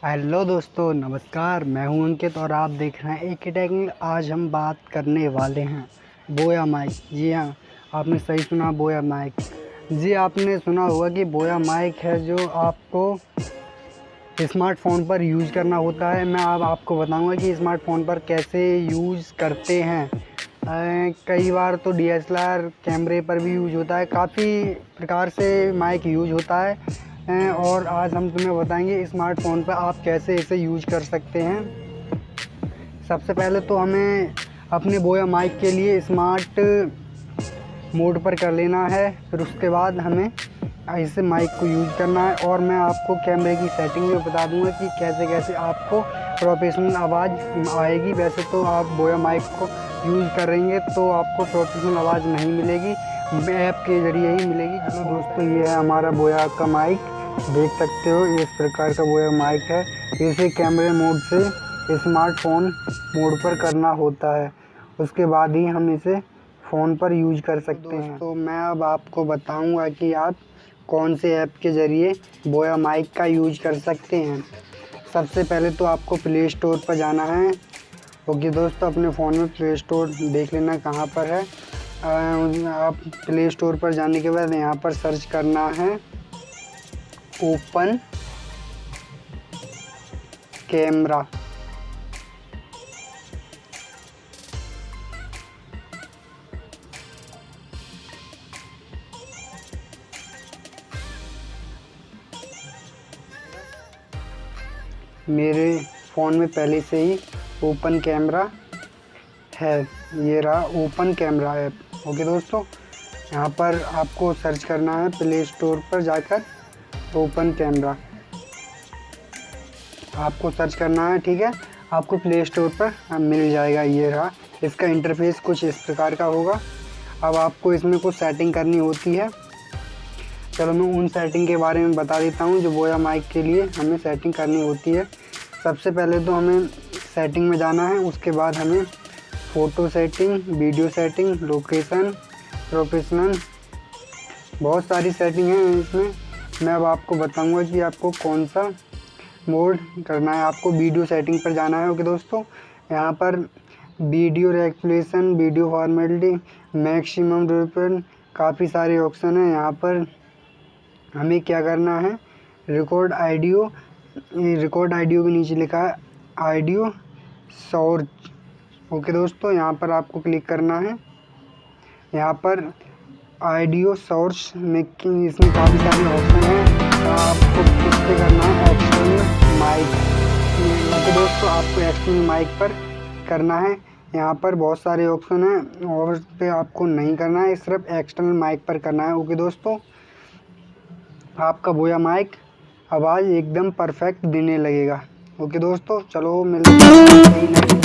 Hello दोस्तों, नमस्कार। मैं हूं अंकित और आप देख रहे हैं AK टेक्निकल। आज हम बात करने वाले हैं बोया माइक। जी हाँ, आपने सही सुना, बोया माइक। जी, आपने सुना होगा कि बोया माइक है जो आपको स्मार्टफ़ोन पर यूज़ करना होता है। मैं अब आपको बताऊंगा कि स्मार्टफ़ोन पर कैसे यूज़ करते हैं। कई बार तो DSLR कैमरे पर भी यूज़ होता है, काफ़ी प्रकार से माइक यूज़ होता है। और आज हम तुम्हें बताएंगे स्मार्टफ़ोन पर आप कैसे इसे यूज़ कर सकते हैं। सबसे पहले तो हमें अपने बोया माइक के लिए स्मार्ट मोड पर कर लेना है, फिर उसके बाद हमें ऐसे माइक को यूज़ करना है। और मैं आपको कैमरे की सेटिंग भी बता दूंगा कि कैसे कैसे आपको प्रोफेशनल आवाज़ आएगी। वैसे तो आप बोया माइक को यूज़ करेंगे तो आपको प्रोफेशनल आवाज़ नहीं मिलेगी, ऐप के ज़रिए ही मिलेगी। हेलो दोस्तों, ये है हमारा बोया का माइक। देख सकते हो इस प्रकार का बोया माइक है। इसे कैमरे मोड से स्मार्टफोन मोड पर करना होता है, उसके बाद ही हम इसे फ़ोन पर यूज़ कर सकते हैं। तो मैं अब आपको बताऊंगा कि आप कौन से ऐप के ज़रिए बोया माइक का यूज़ कर सकते हैं। सबसे पहले तो आपको प्ले स्टोर पर जाना है। ओके दोस्तों, अपने फ़ोन में प्ले स्टोर देख लेना कहाँ पर है। आप प्ले स्टोर पर जाने के बाद यहाँ पर सर्च करना है ओपन कैमरा। मेरे फ़ोन में पहले से ही ओपन कैमरा है, ये रहा ओपन कैमरा ऐप। ओके दोस्तों, यहाँ पर आपको सर्च करना है प्ले स्टोर पर जाकर ओपन कैमरा, आपको सर्च करना है। ठीक है, आपको प्ले स्टोर पर मिल जाएगा। ये रहा, इसका इंटरफेस कुछ इस प्रकार का होगा। अब आपको इसमें कुछ सेटिंग करनी होती है। चलो मैं उन सेटिंग के बारे में बता देता हूँ जो बोया माइक के लिए हमें सेटिंग करनी होती है। सबसे पहले तो हमें सेटिंग में जाना है, उसके बाद हमें photo setting, video setting, location, professional, बहुत सारी सेटिंग है इसमें। मैं अब आपको बताऊंगा कि आपको कौन सा मोड करना है। आपको वीडियो सेटिंग पर जाना है। ओके दोस्तों, यहाँ पर video regulation, video formality, maximum duration, काफ़ी सारे ऑप्शन हैं। यहाँ पर हमें क्या करना है, रिकॉर्ड ऑडियो के नीचे लिखा है ऑडियो सोर्स। ओके दोस्तों, यहाँ पर आपको क्लिक करना है। यहाँ पर ऑडियो सोर्स में इसमें काफ़ी सारे ऑप्शन हैं। आपको किस पे करना है, एक्सटर्नल माइक। ओके दोस्तों, आपको एक्सटर्नल माइक पर करना है। यहाँ पर बहुत सारे ऑप्शन हैं और उस पर आपको नहीं करना है, सिर्फ एक्सटर्नल माइक पर करना है। ओके दोस्तों, आपका बोया माइक आवाज़ एकदम परफेक्ट देने लगेगा। ओके दोस्तों, चलो मिलते हैं नई